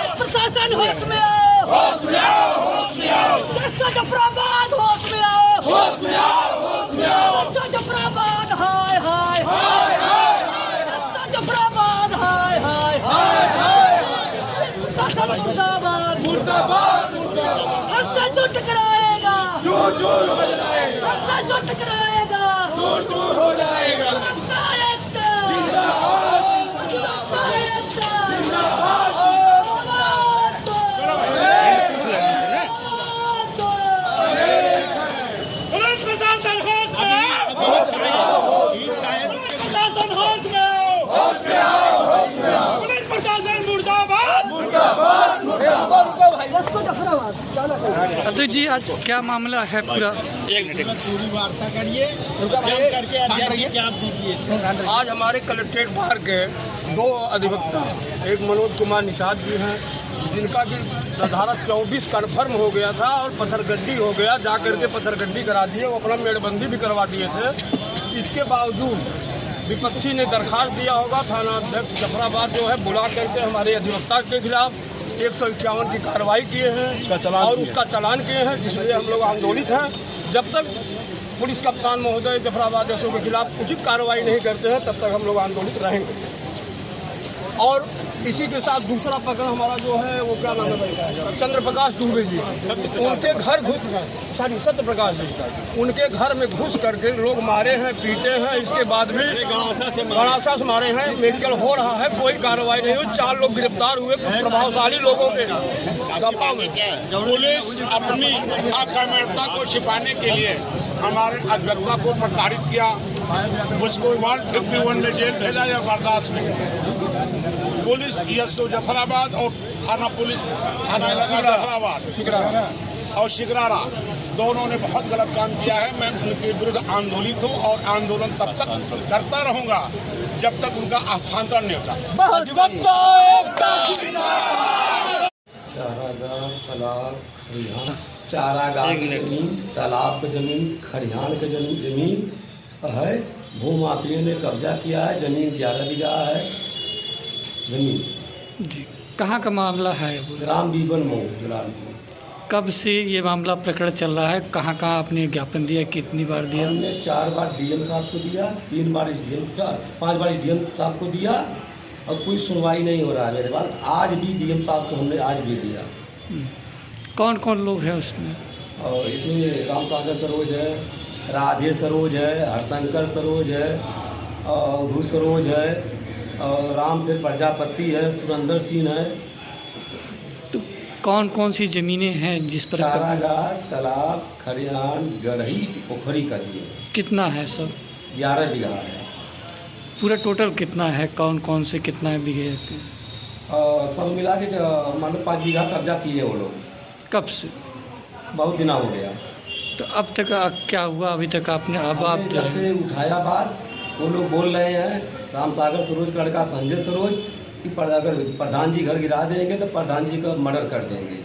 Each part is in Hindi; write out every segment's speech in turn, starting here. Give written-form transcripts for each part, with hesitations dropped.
प्रशासन होश में आओ, होश में आओ, होश में आओ। जफराबाद होश में आओ, होश में आओ, होश में आओ। जफराबाद हाय हाय हाय हाय हाय। जफराबाद हाय हाय हाय हाय। प्रशासन मुर्दाबाद मुर्दाबाद मुर्दाबाद। हमसे जो टकराएगा जोर जोर हो जाएगा। हमसे जो टकराएगा जोर जोर हो जाएगा। अध्यक्ष जी, आज क्या मामला है पूरा? पूरी वार्ता करिए, आज हमारे कलेक्ट्रेट बाहर के दो अधिवक्ता, एक मनोज कुमार निषाद जी हैं, जिनका कि धारा 24 कन्फर्म हो गया था और पत्थरगड्डी हो गया, जा करके पत्थरगड्डी करा दिए, वो अपना मेड़बंदी भी करवा दिए थे। इसके बावजूद विपक्षी ने दरखास्त दिया होगा, थाना अध्यक्ष जफराबाद जो है बुला करके हमारे अधिवक्ता के खिलाफ 151 की कार्रवाई किए हैं और उसका चालान किए हैं, जिसलिए हम लोग आंदोलित हैं। जब तक पुलिस कप्तान महोदय जफराबाद एसओ के खिलाफ उचित कार्रवाई नहीं करते हैं, तब तक हम लोग आंदोलित रहेंगे। और इसी के साथ दूसरा प्रकरण हमारा जो है वो क्या नाम है, चंद्र प्रकाश दुबे जी, उनके घर सत्य प्रकाश जी, उनके घर में घुस करके लोग मारे हैं, पीटे हैं। इसके बाद भी गणासा से मारे हैं, मेडिकल हो रहा है, कोई कार्रवाई नहीं हुई। 4 लोग गिरफ्तार हुए, प्रभावशाली लोगों के। पुलिस अपनी अकाम्यता को छिपाने के लिए हमारे अधिवक्ता को प्रताड़ित किया, उसको 151 में जेल भेजा या बर्दाश्त नहीं। पुलिस एसओ जफराबाद और थाना इलाका जफराबाद और शिगरारा दोनों ने बहुत गलत काम किया है। मैं उनके विरुद्ध आंदोलित हूँ और आंदोलन तब तक करता रहूँगा जब तक उनका हस्तांतरण नहीं होता। चारागाह की जमीन, तालाब की जमीन, खरिहान की जमीन है। भूमाफिया ने कब्जा किया है, जमीन 11 बीघा है जमीन जी। कहाँ का मामला है? ग्राम बीबन मऊ जलालपुर। कब से ये मामला प्रकरण चल रहा है? कहाँ कहाँ आपने ज्ञापन दिया, कितनी बार दिया? हमने 4 बार डीएम साहब को दिया, 3 बार एसडीएम, 5 बार एसडीएम साहब को दिया और कोई सुनवाई नहीं हो रहा है मेरे पास। आज भी डीएम साहब को हमने आज भी दिया। कौन कौन लोग हैं उसमें? और इसमें रामसागर सरोज है, राधे सरोज है, हरशंकर सरोज है, अवधू सरोज है, और राम फिर प्रजापति है, सुरेंद्र सिंह है। तो कौन कौन सी ज़मीनें हैं जिस पर? चारागाह, तालाब, खरिहान, गढ़ी, पोखरी का लिए। कितना है सब? 11 बीघा है। पूरा टोटल कितना है? कौन कौन से कितना बीघे? सब मिला के मतलब 5 बीघा कब्जा किए वो लोग। कब से? बहुत दिन हो गया। तो अब तक क्या हुआ अभी तक आपने? आप जब से उठाया बात, वो लोग बोल रहे हैं रामसागर सरोज का लड़का संजय सरोज कि अगर प्रधान जी घर गिरा देंगे तो प्रधान जी का मर्डर कर देंगे,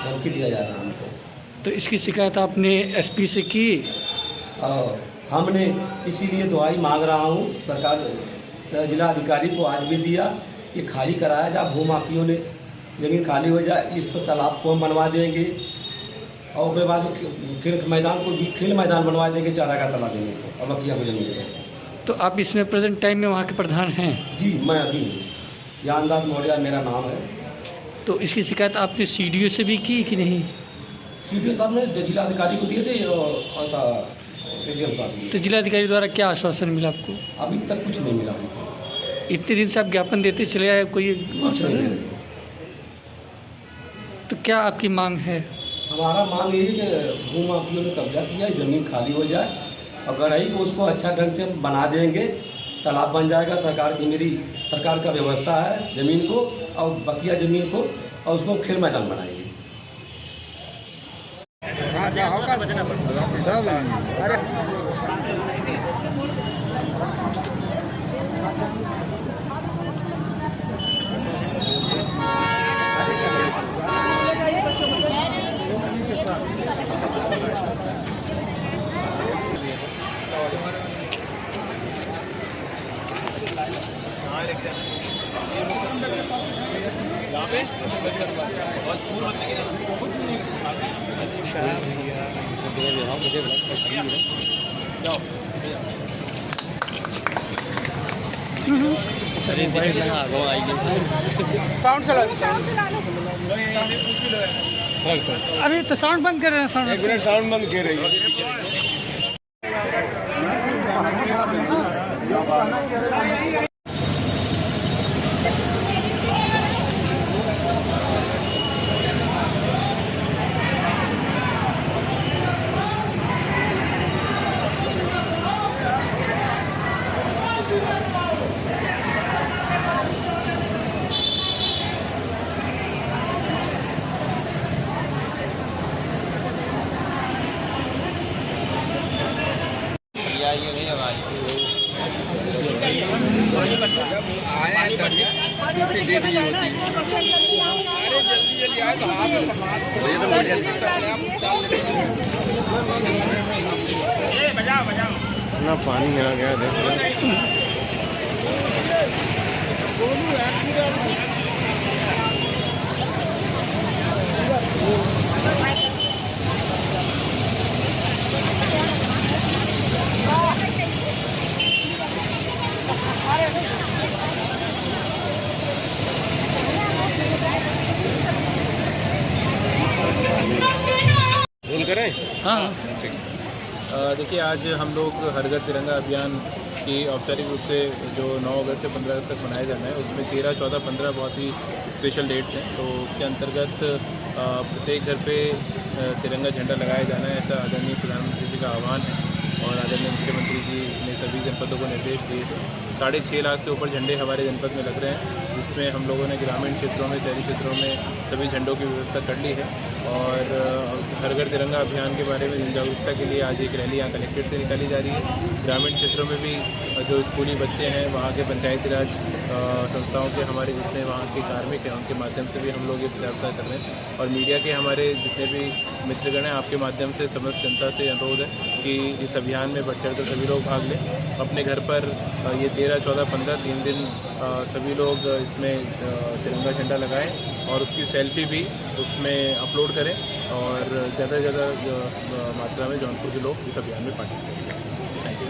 धमकी दिया जा रहा है हमको। तो इसकी शिकायत आपने एसपी से की? हमने इसीलिए दुआई मांग रहा हूँ सरकार, जिला अधिकारी को आज भी दिया कि खाली कराया जाए, भूमाफियों ने ज़मीन खाली हो जाए, इस पर तालाब को हम बनवा देंगे और उसके बाद खेल मैदान को भी खेल मैदान बनवा देंगे, चारागाह तालाब जमीन को और बकिया को जमीन को। तो आप इसमें प्रेजेंट टाइम में वहाँ के प्रधान हैं? जी, मैं अभी ज्ञानदास मौर्य मेरा नाम है। तो इसकी शिकायत आपने सीडीओ से भी की कि नहीं? सीडीओ साहब ने जिलाधिकारी को दिए थे और एडीएम साहब। तो जिलाधिकारी द्वारा क्या आश्वासन मिला आपको? अभी तक कुछ नहीं मिला हमको। इतने दिन से आप ज्ञापन देते चले आए, कोई कुछ नहीं। तो क्या आपकी मांग है? हमारा मांग यही कि भूमाफियों ने कब्जा किया, ज़मीन खाली हो जाए और गढ़ई को उसको अच्छा ढंग से बना देंगे, तालाब बन जाएगा। सरकार का व्यवस्था है ज़मीन को, और बकिया ज़मीन को और उसको खेल मैदान बनाएंगे। अभी तो साउंड बंद कर रहे हैं। साउंड एक मिनट साउंड बंद कर रही है। ना पानी आ गया देखो। फोन करें? हाँ। देखिए, आज हम लोग हर घर तिरंगा अभियान की औपचारिक रूप से जो 9 अगस्त से 15 अगस्त तक मनाया जाना है, उसमें 13, 14, 15 बहुत ही स्पेशल डेट्स हैं। तो उसके अंतर्गत प्रत्येक घर पे तिरंगा झंडा लगाया जाना है, ऐसा आदरणीय प्रधानमंत्री जी का आह्वान है और आदरणीय मुख्यमंत्री जी ने सभी जनपदों को निर्देश दिए थे। 6.5 लाख से ऊपर झंडे हमारे जनपद में लग रहे हैं, जिसमें हम लोगों ने ग्रामीण क्षेत्रों में, शहरी क्षेत्रों में सभी झंडों की व्यवस्था कर ली है। और हर घर तिरंगा अभियान के बारे में जन जागरूकता के लिए आज एक रैली यहाँ कलेक्ट्रेट से निकाली जा रही है। ग्रामीण क्षेत्रों में भी जो स्कूली बच्चे हैं, वहाँ के पंचायती राज संस्थाओं के हमारे जितने वहाँ के कार्मिक हैं, उनके माध्यम से भी हम लोग ये जागरूकता कर रहे हैं। और मीडिया के हमारे जितने भी मित्रगण हैं, आपके माध्यम से समस्त जनता से अनुरोध है कि इस अभियान में बढ़ चढ़ कर सभी लोग भाग लें। अपने घर पर ये 13, 14, 15 3 दिन सभी लोग इसमें तिरंगा झंडा लगाएं और उसकी सेल्फी भी उसमें अपलोड करें और ज़्यादा से ज़्यादा मात्रा में जौनपुर के लोग इस अभियान में पार्टिसिपेट करें। Thank you.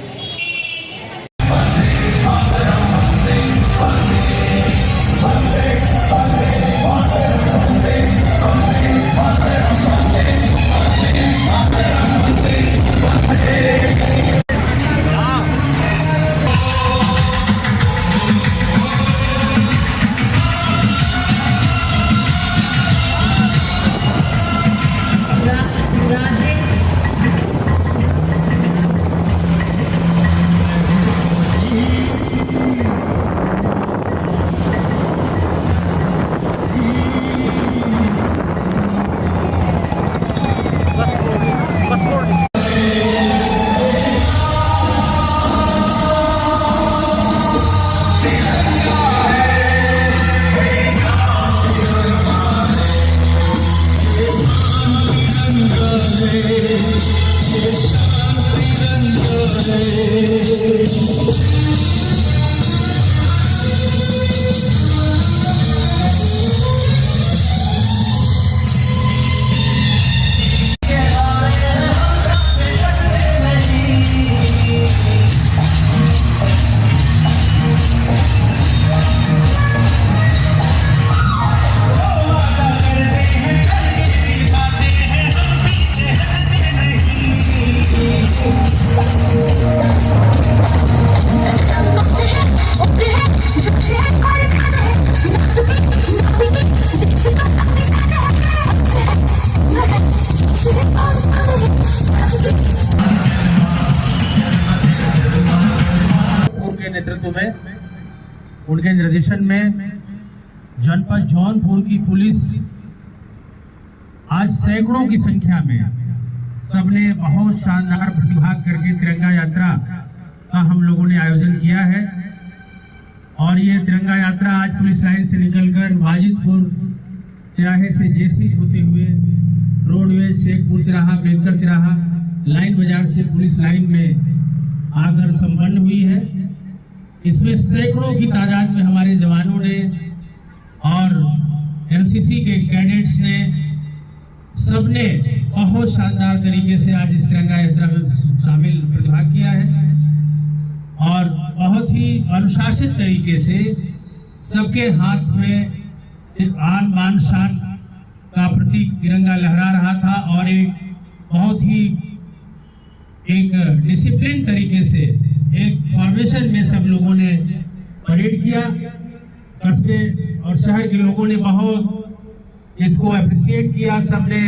नेतृत्व में, उनके निर्देशन में जनपद जौनपुर की पुलिस आज सैकड़ों की संख्या में सबने बहुत शानदार प्रतिभाग करके तिरंगा यात्रा का हम लोगों ने आयोजन किया है। और ये तिरंगा यात्रा आज पुलिस लाइन से निकलकर वाजिदपुर तिराहे से जेसी होते हुए रोडवेज शेखपुर तिराहा बेदकर तिराहा लाइन बाजार से पुलिस लाइन में आकर संपन्न हुई है। इसमें सैकड़ों की तादाद में हमारे जवानों ने और एनसीसी के कैडेट्स ने सबने बहुत शानदार तरीके से आज इस तिरंगा यात्रा में शामिल प्रतिभाग किया है और बहुत ही अनुशासित तरीके से सबके हाथ में आन बान शान का प्रतीक तिरंगा लहरा रहा था और एक बहुत ही एक डिसिप्लिन तरीके से एक फॉर्मेशन में सब लोगों ने परेड किया। कस्बे और शहर के लोगों ने बहुत इसको अप्रिशिएट किया, सबने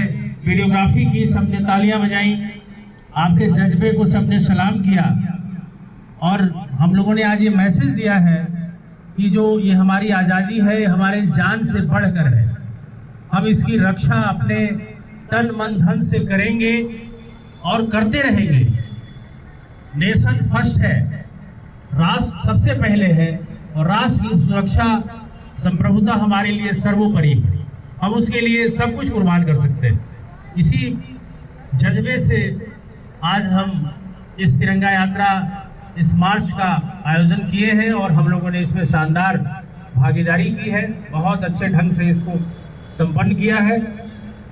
वीडियोग्राफी की, सबने तालियां बजाई, आपके जज्बे को सबने सलाम किया। और हम लोगों ने आज ये मैसेज दिया है कि जो ये हमारी आज़ादी है हमारे जान से बढ़कर है, हम इसकी रक्षा अपने तन मन धन से करेंगे और करते रहेंगे। नेशन फर्स्ट है, राष्ट्र सबसे पहले है और राष्ट्र की सुरक्षा संप्रभुता हमारे लिए सर्वोपरि है। हम उसके लिए सब कुछ कुर्बान कर सकते हैं। इसी जज्बे से आज हम इस तिरंगा यात्रा इस मार्च का आयोजन किए हैं और हम लोगों ने इसमें शानदार भागीदारी की है, बहुत अच्छे ढंग से इसको संपन्न किया है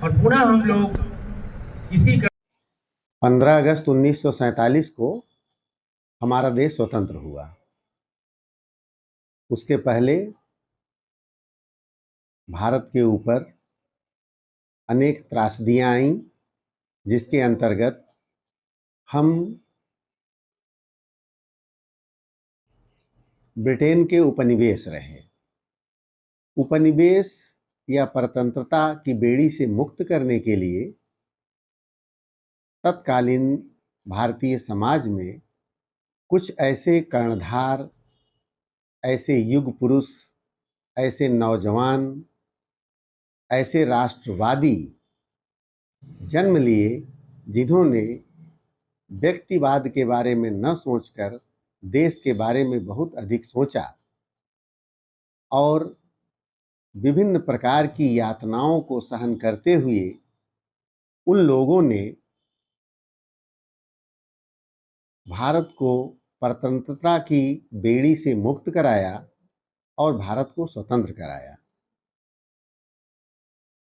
और पुनः हम लोग इसी 15 अगस्त 1947 को हमारा देश स्वतंत्र हुआ। उसके पहले भारत के ऊपर अनेक त्रासदियां आईं, जिसके अंतर्गत हम ब्रिटेन के उपनिवेश रहे। उपनिवेश या परतंत्रता की बेड़ी से मुक्त करने के लिए तत्कालीन भारतीय समाज में कुछ ऐसे कर्णधार, ऐसे युग पुरुष, ऐसे नौजवान, ऐसे राष्ट्रवादी जन्म लिए जिन्होंने व्यक्तिवाद के बारे में न सोचकर देश के बारे में बहुत अधिक सोचा और विभिन्न प्रकार की यातनाओं को सहन करते हुए उन लोगों ने भारत को परतंत्रता की बेड़ी से मुक्त कराया और भारत को स्वतंत्र कराया।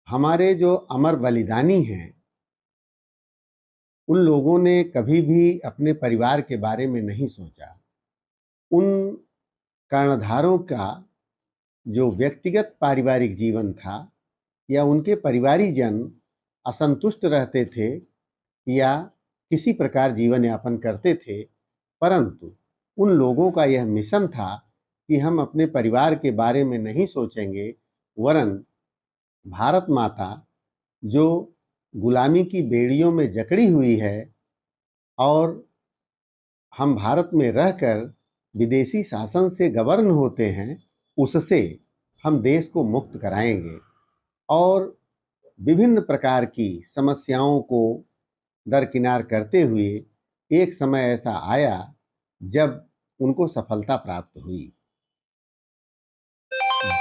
हमारे जो अमर बलिदानी हैं, उन लोगों ने कभी भी अपने परिवार के बारे में नहीं सोचा। उन कर्णधारों का जो व्यक्तिगत पारिवारिक जीवन था या उनके परिवारीजन असंतुष्ट रहते थे या किसी प्रकार जीवन यापन करते थे, परंतु उन लोगों का यह मिशन था कि हम अपने परिवार के बारे में नहीं सोचेंगे, वरन भारत माता जो गुलामी की बेड़ियों में जकड़ी हुई है और हम भारत में रहकर विदेशी शासन से गवर्न होते हैं, उससे हम देश को मुक्त कराएंगे। और विभिन्न प्रकार की समस्याओं को दरकिनार करते हुए एक समय ऐसा आया जब उनको सफलता प्राप्त हुई।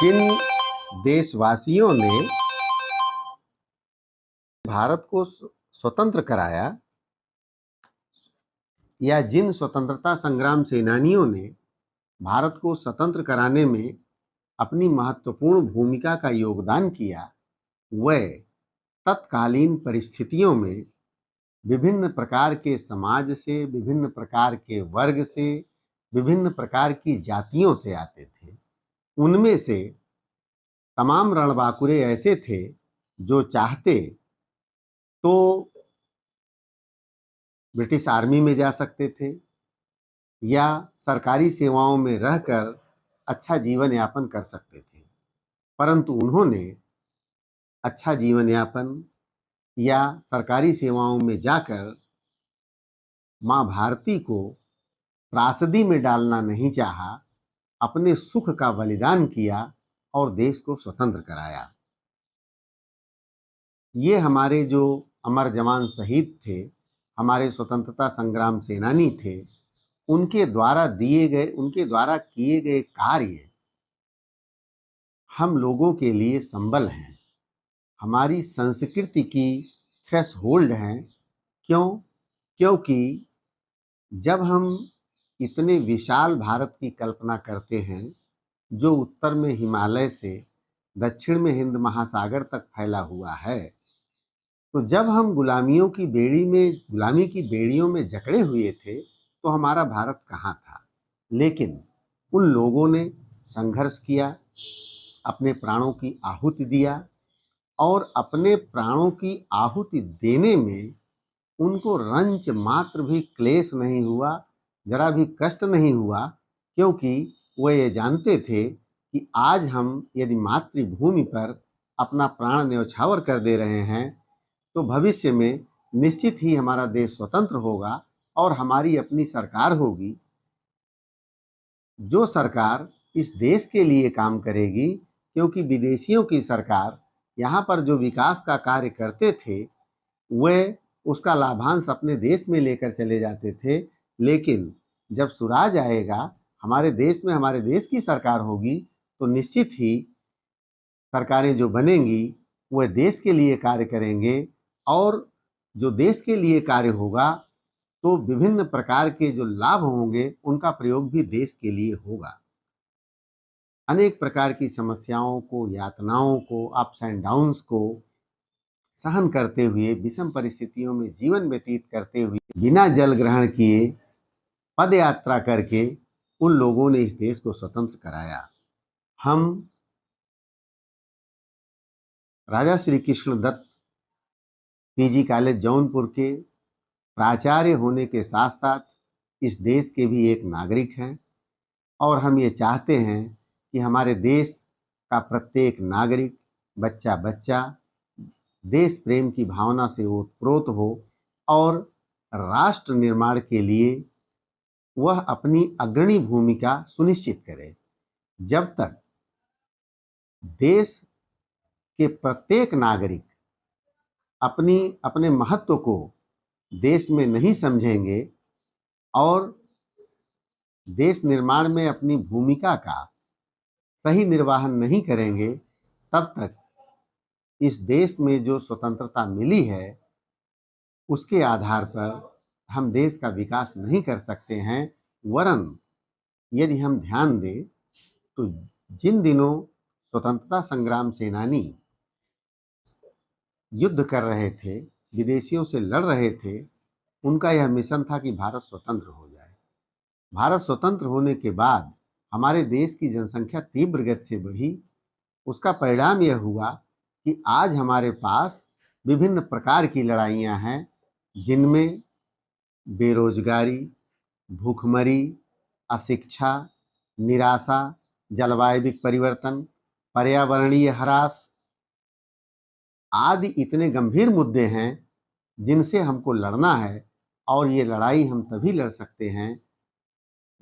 जिन देशवासियों ने भारत को स्वतंत्र कराया या जिन स्वतंत्रता संग्राम सेनानियों ने भारत को स्वतंत्र कराने में अपनी महत्वपूर्ण भूमिका का योगदान किया, वह तत्कालीन परिस्थितियों में विभिन्न प्रकार के समाज से, विभिन्न प्रकार के वर्ग से, विभिन्न प्रकार की जातियों से आते थे। उनमें से तमाम रणबांकुरे ऐसे थे जो चाहते तो ब्रिटिश आर्मी में जा सकते थे या सरकारी सेवाओं में रहकर अच्छा जीवन यापन कर सकते थे, परंतु उन्होंने अच्छा जीवन यापन या सरकारी सेवाओं में जाकर माँ भारती को त्रासदी में डालना नहीं चाहा, अपने सुख का बलिदान किया और देश को स्वतंत्र कराया। ये हमारे जो अमर जवान शहीद थे, हमारे स्वतंत्रता संग्राम सेनानी थे, उनके द्वारा किए गए कार्य हम लोगों के लिए संबल हैं, हमारी संस्कृति की थ्रेशहोल्ड हैं। क्योंकि जब हम इतने विशाल भारत की कल्पना करते हैं, जो उत्तर में हिमालय से दक्षिण में हिंद महासागर तक फैला हुआ है, तो जब हम गुलामी की बेड़ियों में जकड़े हुए थे, तो हमारा भारत कहाँ था। लेकिन उन लोगों ने संघर्ष किया, अपने प्राणों की आहुति दिया, और अपने प्राणों की आहुति देने में उनको रंच मात्र भी क्लेश नहीं हुआ, जरा भी कष्ट नहीं हुआ, क्योंकि वो ये जानते थे कि आज हम यदि मातृभूमि पर अपना प्राण न्यौछावर कर दे रहे हैं, तो भविष्य में निश्चित ही हमारा देश स्वतंत्र होगा और हमारी अपनी सरकार होगी, जो सरकार इस देश के लिए काम करेगी। क्योंकि विदेशियों की सरकार यहाँ पर जो विकास का कार्य करते थे, वे उसका लाभांश अपने देश में लेकर चले जाते थे। लेकिन जब सुराज आएगा, हमारे देश में हमारे देश की सरकार होगी, तो निश्चित ही सरकारें जो बनेंगी वह देश के लिए कार्य करेंगे, और जो देश के लिए कार्य होगा तो विभिन्न प्रकार के जो लाभ होंगे उनका प्रयोग भी देश के लिए होगा। अनेक प्रकार की समस्याओं को, यातनाओं को, अप्स एंड डाउन्स को सहन करते हुए, विषम परिस्थितियों में जीवन व्यतीत करते हुए, बिना जल ग्रहण किए पद यात्रा करके उन लोगों ने इस देश को स्वतंत्र कराया। हम राजा श्री कृष्ण दत्त पीजी कॉलेज जौनपुर के प्राचार्य होने के साथ साथ इस देश के भी एक नागरिक हैं, और हम ये चाहते हैं कि हमारे देश का प्रत्येक नागरिक, बच्चा बच्चा देश प्रेम की भावना से ओतप्रोत हो और राष्ट्र निर्माण के लिए वह अपनी अग्रणी भूमिका सुनिश्चित करे। जब तक देश के प्रत्येक नागरिक अपने महत्व को देश में नहीं समझेंगे और देश निर्माण में अपनी भूमिका का सही निर्वहन नहीं करेंगे, तब तक इस देश में जो स्वतंत्रता मिली है उसके आधार पर हम देश का विकास नहीं कर सकते हैं। वरन यदि हम ध्यान दें तो जिन दिनों स्वतंत्रता संग्राम सेनानी युद्ध कर रहे थे, विदेशियों से लड़ रहे थे, उनका यह मिशन था कि भारत स्वतंत्र हो जाए। भारत स्वतंत्र होने के बाद हमारे देश की जनसंख्या तीव्र गति से बढ़ी। उसका परिणाम यह हुआ कि आज हमारे पास विभिन्न प्रकार की लड़ाइयाँ हैं, जिनमें बेरोजगारी, भूखमरी, अशिक्षा, निराशा, जलवायु परिवर्तन, पर्यावरणीय ह्रास आदि इतने गंभीर मुद्दे हैं जिनसे हमको लड़ना है। और ये लड़ाई हम तभी लड़ सकते हैं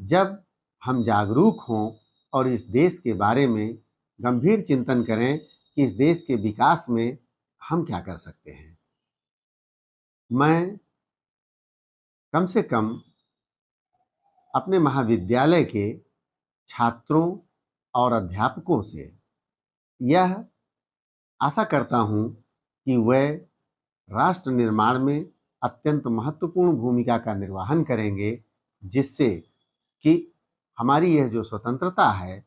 जब हम जागरूक हों और इस देश के बारे में गंभीर चिंतन करें कि इस देश के विकास में हम क्या कर सकते हैं। मैं कम से कम अपने महाविद्यालय के छात्रों और अध्यापकों से यह आशा करता हूँ कि वे राष्ट्र निर्माण में अत्यंत महत्वपूर्ण भूमिका का निर्वहन करेंगे, जिससे कि हमारी यह जो स्वतंत्रता है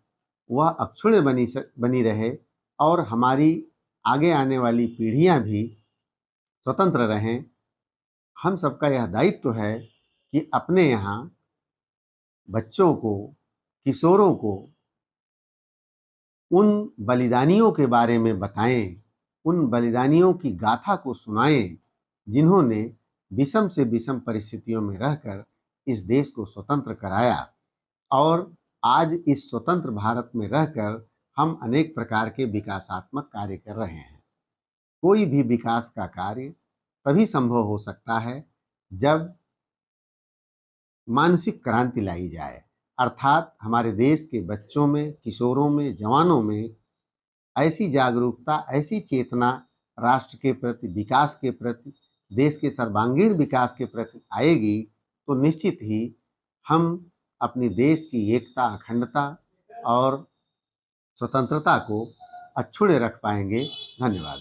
वह अक्षुण्ण बनी रहे और हमारी आगे आने वाली पीढ़ियां भी स्वतंत्र रहें। हम सबका यह दायित्व है कि अपने यहाँ बच्चों को, किशोरों को उन बलिदानियों के बारे में बताएं, उन बलिदानियों की गाथा को सुनाएं, जिन्होंने विषम से विषम परिस्थितियों में रहकर इस देश को स्वतंत्र कराया। और आज इस स्वतंत्र भारत में रहकर हम अनेक प्रकार के विकासात्मक कार्य कर रहे हैं। कोई भी विकास का कार्य तभी संभव हो सकता है जब मानसिक क्रांति लाई जाए, अर्थात हमारे देश के बच्चों में, किशोरों में, जवानों में ऐसी जागरूकता, ऐसी चेतना राष्ट्र के प्रति, विकास के प्रति, देश के सर्वांगीण विकास के प्रति आएगी तो निश्चित ही हम अपनी देश की एकता, अखंडता और स्वतंत्रता को अक्षुण्ण रख पाएंगे। धन्यवाद।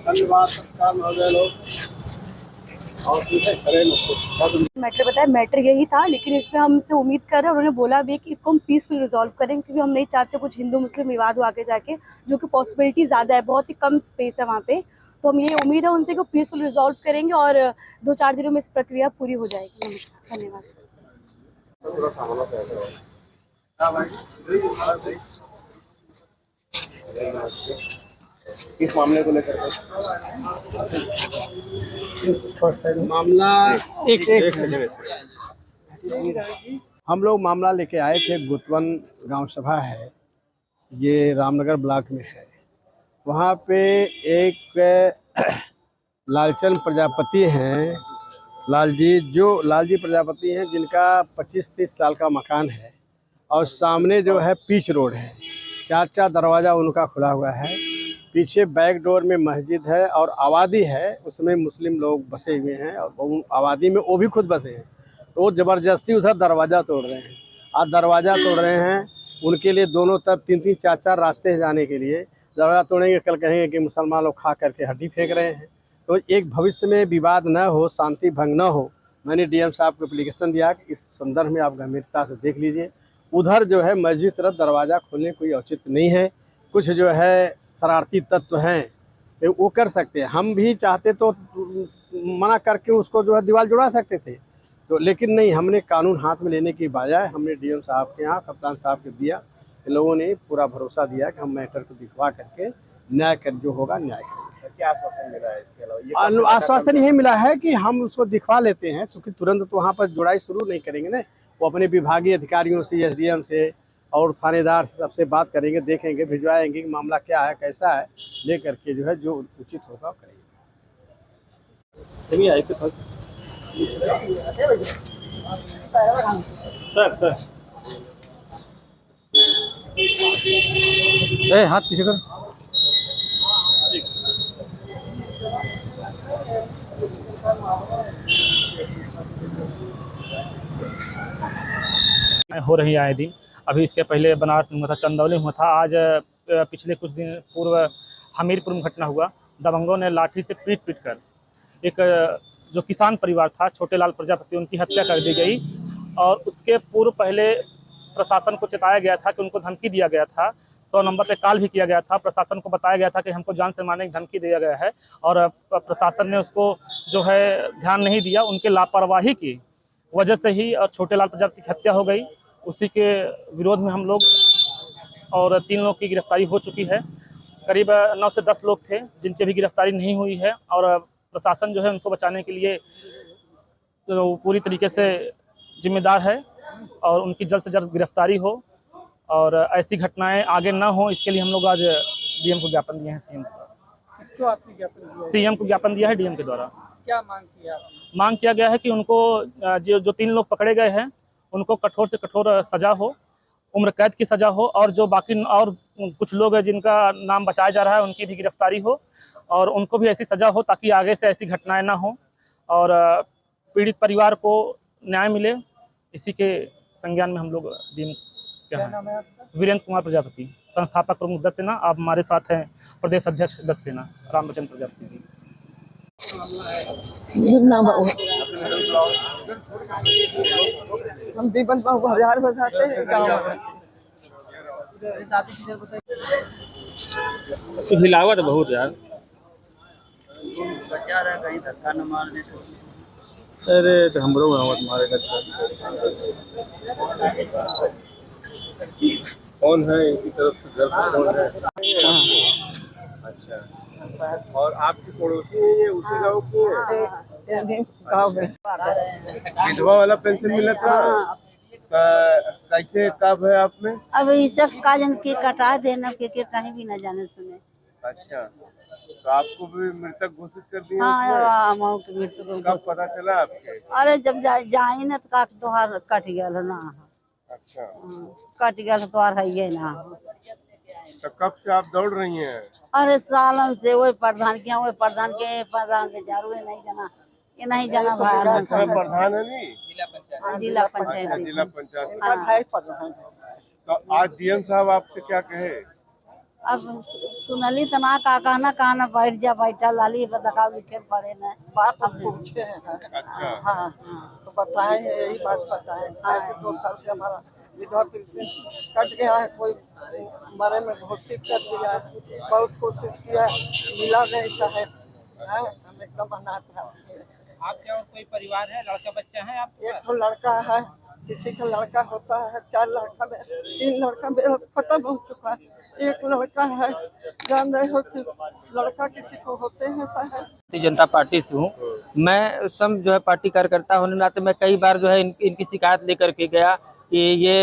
धन्यवाद सरकार महोदय लोग और मैटर बताया, मैटर यही था, लेकिन इसमें हमसे उम्मीद कर रहे हैं, उन्होंने बोला भी कि इसको हम पीसफुल रिजॉल्व करेंगे, क्योंकि हम नहीं चाहते कुछ हिंदू मुस्लिम विवाद हो आगे जाके, जो कि पॉसिबिलिटी ज़्यादा है, बहुत ही कम स्पेस है वहाँ पे। तो हम ये उम्मीद है उनसे कि पीसफुल रिजॉल्व करेंगे और 2-4 दिनों में इस प्रक्रिया पूरी हो जाएगी। धन्यवाद। इस मामले को लेकर मामला हम लोग मामला लेके आए थे। गुतवन गांव सभा है, ये रामनगर ब्लॉक में है। वहाँ पे एक लालचंद प्रजापति हैं, लालजी प्रजापति हैं, जिनका 25-30 साल का मकान है और सामने जो है पिच रोड है, 4 दरवाज़ा उनका खुला हुआ है। पीछे बैक डोर में मस्जिद है और आबादी है, उसमें मुस्लिम लोग बसे हुए हैं और आबादी में वो भी खुद बसे हैं। तो वो ज़बरदस्ती उधर दरवाज़ा तोड़ रहे हैं। आज दरवाज़ा तोड़ रहे हैं, उनके लिए दोनों तरफ 3-3, 4-4 रास्ते हैं जाने के लिए। दरवाज़ा तोड़ेंगे, कल कहेंगे कि मुसलमान लोग खा करके हड्डी फेंक रहे हैं। तो एक भविष्य में विवाद न हो, शांति भंग न हो, मैंने डीएम साहब को एप्लीकेशन दिया कि इस संदर्भ में आप गंभीरता से देख लीजिए। उधर जो है मस्जिद तरफ दरवाज़ा खोलने कोई औचित्य नहीं है। कुछ जो है शरारती तत्व हैं वो कर सकते हैं। हम भी चाहते तो मना करके उसको जो है दीवार जुड़ा सकते थे, तो लेकिन नहीं, हमने कानून हाथ में लेने की बजाय हमने डीएम साहब के यहाँ, कप्तान साहब के दिया। इन लोगों ने पूरा भरोसा दिया कि हम मैटर को दिखवा करके न्याय कर जो होगा न्याय करेंगे। क्या आश्वासन मिला है इसके अलावा? आश्वासन यही मिला है कि हम उसको दिखवा लेते हैं, क्योंकि तुरंत तो वहाँ पर जुड़ाई शुरू नहीं करेंगे ना। वो अपने विभागीय अधिकारियों से, एसडीएम से और थानेदार से सबसे बात करेंगे, देखेंगे, भिजवाएंगे कि मामला क्या है, कैसा है, ले करके जो है जो उचित होगा करेंगे। सर हाथ पीछे कर। हो रही आए दिन। अभी इसके पहले बनारस में हुआ था, चंदौली में हुआ था। आज पिछले कुछ दिन पूर्व हमीरपुर में घटना हुआ। दबंगों ने लाठी से पीट कर एक जो किसान परिवार था, छोटे लाल प्रजापति, उनकी हत्या कर दी गई। और उसके पूर्व पहले प्रशासन को चेताया गया था कि उनको धमकी दिया गया था, 100 नंबर पे कॉल भी किया गया था। प्रशासन को बताया गया था कि हमको जान से मारने की धमकी दिया गया है, और प्रशासन ने उसको जो है ध्यान नहीं दिया। उनके लापरवाही की वजह से ही और छोटे लाल प्रजापति की हत्या हो गई। उसी के विरोध में हम लोग, और 3 लोग की गिरफ्तारी हो चुकी है। करीब 9 से 10 लोग थे जिनकी भी गिरफ्तारी नहीं हुई है, और प्रशासन जो है उनको बचाने के लिए तो पूरी तरीके से जिम्मेदार है, और उनकी जल्द से जल्द गिरफ्तारी हो और ऐसी घटनाएं आगे ना हो, इसके लिए हम लोग आज डीएम को ज्ञापन दिए हैं। सीएम को ज्ञापन दिया है डीएम के द्वारा। क्या मांग किया? मांग किया गया है कि उनको जो 3 लोग पकड़े गए हैं उनको कठोर से कठोर सज़ा हो, उम्र कैद की सज़ा हो, और जो बाकी और कुछ लोग हैं जिनका नाम बचाया जा रहा है उनकी भी गिरफ्तारी हो, और उनको भी ऐसी सज़ा हो ताकि आगे से ऐसी घटनाएं ना हो और पीड़ित परिवार को न्याय मिले। इसी के संज्ञान में हम लोग डीएम क्या नाम है आपका? वीरेंद्र कुमार प्रजापति, संस्थापक प्रमुख 10 सेना। आप हमारे साथ हैं प्रदेश अध्यक्ष 10 सेना रामचंद्र प्रजापति जी। हम दीपन बाबू हजार बताते हैं तो हिलावत बहुत यार, बचा रहा कहीं धक्का न मारने से। अरे तो हम लोग हिलावत मारे करते। कौन है इनकी तरफ से घर पर कौन है? अच्छा, और आपके पड़ोसी हैं ये उसी गाँव के? विधवा वाला पेंशन मिला था। कैसे कब है आपने? अब ये सब का जन के कटा देना के कहीं भी न जाने सुने। अच्छा, तो आपको भी मृतक घोषित कर दिया? हाँ, अमाउंट मृतक कब पता चला आपके? अरे जब जाए ना तो तोहार कट गया ना। अच्छा, कट गया तोहार है ये ना। तो कब से आप दौड़ रही हैं? अरे सालन से वही प्रधान के जरूर नहीं जाना, ये नहीं जाना भाई। प्रधान है नहीं? जिला पंचायत। अच्छा, जिला पंचायत। तो आज डीएम साहब आपसे क्या कहे? अब सुनली तो ना का कहना बैठ जा बैठा लाली बताओ लिखे पड़े ना बात अब पूछे हैं। अच्छा, हाँ तो बताए यही बात बताए। 2 साल से हमारा विधवा पेंशन कट गया है, कोई बारे में घोषित कर दिया है, बहुत कोशिश किया मिला नहीं साहब। हम एकदम अनाथ हैं। आपके और कोई परिवार है, लड़का बच्चा है? आप एक तो लड़का है, किसी का लड़का होता है, 4 लड़का में 3 लड़का मेरा खत्म हो चुका है, एक लड़का है। जान रहे हो कि लड़का किसी को होते हैं साहब। भारतीय जनता पार्टी से हूँ मैं। सम जो है पार्टी कार्यकर्ता होने नाते मैं कई बार जो है इनकी शिकायत लेकर के गया कि ये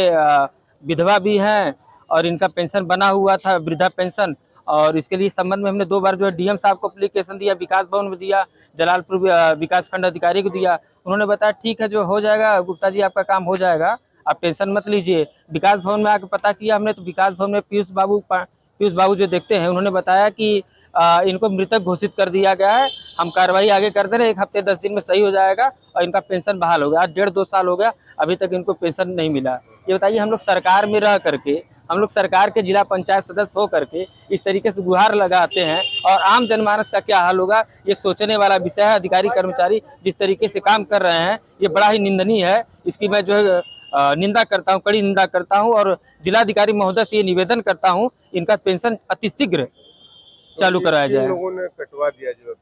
विधवा भी हैं और इनका पेंशन बना हुआ था, वृद्धा पेंशन, और इसके लिए संबंध में हमने 2 बार जो है डीएम साहब को एप्लीकेशन दिया, विकास भवन में दिया, जलालपुर विकास खंड अधिकारी को दिया। उन्होंने बताया ठीक है जो हो जाएगा गुप्ता जी, आपका काम हो जाएगा, आप टेंशन मत लीजिए। विकास भवन में आकर पता किया हमने तो विकास भवन में पीयूष बाबू जो देखते हैं उन्होंने बताया कि इनको मृतक घोषित कर दिया गया है, हम कार्रवाई आगे कर दे रहे हैं, 1 हफ्ते 10 दिन में सही हो जाएगा और इनका पेंशन बहाल हो गया। आज 1.5-2 साल हो गया, अभी तक इनको पेंशन नहीं मिला। ये बताइए, हम लोग सरकार में रह करके, हम लोग सरकार के जिला पंचायत सदस्य हो करके इस तरीके से गुहार लगाते हैं और आम जनमानस का क्या हाल होगा, ये सोचने वाला विषय है। अधिकारी कर्मचारी जिस तरीके से काम कर रहे हैं ये बड़ा ही निंदनीय है, इसकी मैं जो है निंदा करता हूं, कड़ी निंदा करता हूं और जिलाधिकारी महोदय से ये निवेदन करता हूं इनका पेंशन अतिशीघ्र चालू कराया जाए। लोगों ने कटवा दिया जो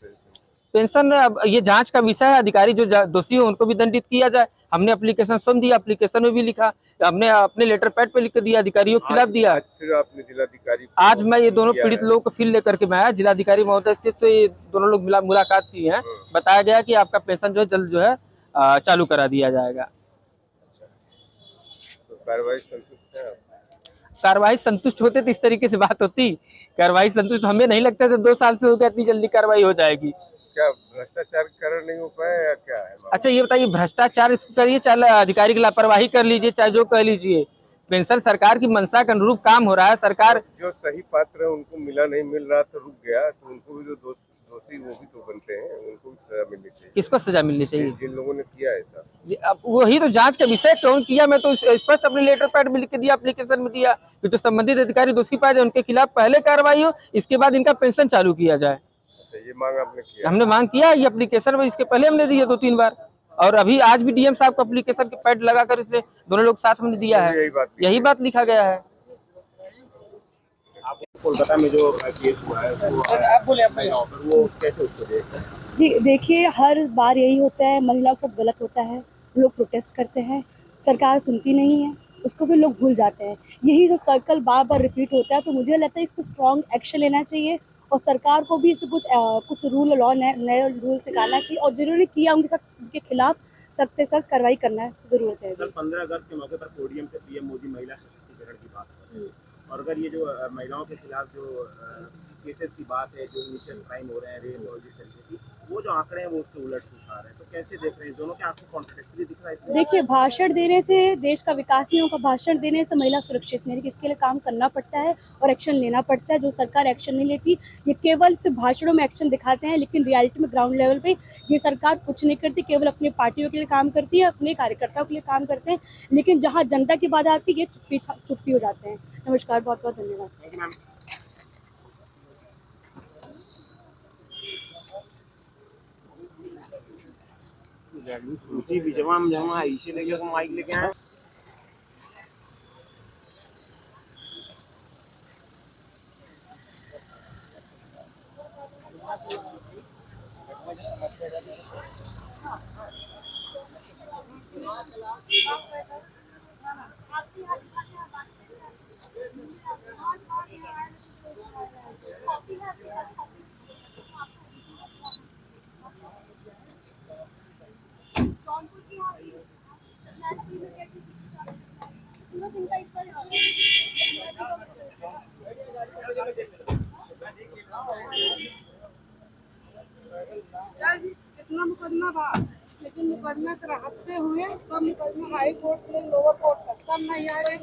पेंशन, अब ये जांच का विषय है। अधिकारी जो दोषी हो उनको भी दंडित किया जाए। हमने एप्लीकेशन स्वयं दिया, एप्लीकेशन में भी लिखा, हमने अपने लेटर पैड पे लिख के दिया, अधिकारियों के खिलाफ दिया। फिर आपने जिलाधिकारी, आज मैं ये दोनों पीड़ित लोगों को फिर लेकर के मैं आया, जिलाधिकारी महोदय से ये दोनों लोग मुलाकात की है। बताया गया कि आपका पेंशन जो है जल्द जो है चालू करा दिया जाएगा। कार्रवाई संतुष्ट होते तो इस तरीके से बात होती। कार्रवाई संतुष्ट हमें नहीं लगता, 2 साल से हो गया, इतनी जल्दी कार्रवाई हो जाएगी। क्या भ्रष्टाचार कारण नहीं हो पाया या क्या है? अच्छा ये बताइए, भ्रष्टाचार इसको करिए, चाहे अधिकारी की लापरवाही कर लीजिए, चाहे जो कह लीजिए, पेंशन सरकार की मंशा के अनुरूप काम हो रहा है। सरकार जो सही पात्र है उनको मिल रहा तो रुक गया, तो उनको भी जो दोषी वो भी तो बनते हैं, उनको भी सजा मिलनी चाहिए। किसको सजा मिलनी चाहिए? जिन लोगों ने किया ऐसा। अब वही तो जांच का विषय, कौन किया, मैं तो स्पष्ट अपने लेटर पैड में लिख के दिया, एप्लीकेशन में दिया कि जो संबंधित अधिकारी दोषी पाए जाए उनके खिलाफ पहले कार्रवाई हो, इसके बाद इनका पेंशन चालू किया जाए। ये मांग आपने किया? हमने मांग किया, ये एप्लीकेशन में इसके पहले हमने दिया 2-3 बार, और अभी आज भी डीएम साहब को एप्लीकेशन के पैड लगाकर इसलिए दोनों लोग साथ में दिया है। यही बात लिखा गया है। कोलकाता में जो केस हुआ है वो कैसे उसको देखते हैं? जी देखिए, हर बार यही होता है, महिलाओं के साथ गलत होता है, लोग प्रोटेस्ट करते हैं, सरकार सुनती नहीं है, उसको भी लोग भूल जाते हैं। यही जो सर्कल बार बार रिपीट होता है, तो मुझे लगता है इस पर स्ट्रॉन्ग एक्शन लेना चाहिए और सरकार को भी इस पर कुछ रूल लॉ नए रूल निकालना चाहिए और जरूरी किया उनके खिलाफ सख्त से सख्त कार्रवाई करना ज़रूरत है। 15 अगस्त के मौके पर पोडियम से पीएम मोदी महिला सशक्तिकरण की बात कर रहे हैं, और अगर ये जो महिलाओं के खिलाफ जो केसेस की बात है, जो इनिशियल क्राइम हो रहे हैं, रेप और जिस तरीके की, वो जो आंकड़े हैं वो उसके उलट उठा रहे हैं, तो कैसे देख रहे हैं दोनों के? आपको कॉन्ट्रडिक्टरी दिख रहा है? देखिए, भाषण देने से देश का विकास नहीं होगा, भाषण देने से महिला सुरक्षित नहीं, इसके लिए काम करना पड़ता है और एक्शन लेना पड़ता है। जो सरकार एक्शन नहीं लेती, ये केवल सिर्फ भाषणों में एक्शन दिखाते हैं, लेकिन रियलिटी में ग्राउंड लेवल पे ये सरकार कुछ नहीं करती, केवल अपनी पार्टियों के लिए काम करती है, अपने कार्यकर्ताओं के लिए काम करते हैं, लेकिन जहाँ जनता की बात आती है ये चुप्पी हो जाते हैं। नमस्कार, बहुत बहुत धन्यवाद। उसी बीचवा में जाऊंगा, इसे लेके माइक लेके आए। सर जी कितना मुकदमा था, लेकिन मुकदमा हफ्ते हुए, सब मुकदमा हाई कोर्ट से लोअर कोर्ट तक सब नहीं आ रहे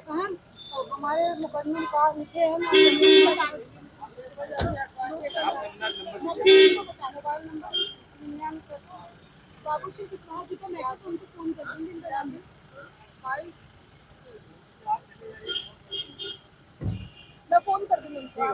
कहाँ और हमारे मुकदमे का लिखे हैं मोबाइल नंबर 99 बाबू श्री कृष्णा जी को मैं उनको फोन कर दूंगी इंतजाम में 22 मैं फोन कर दूंगी उनको।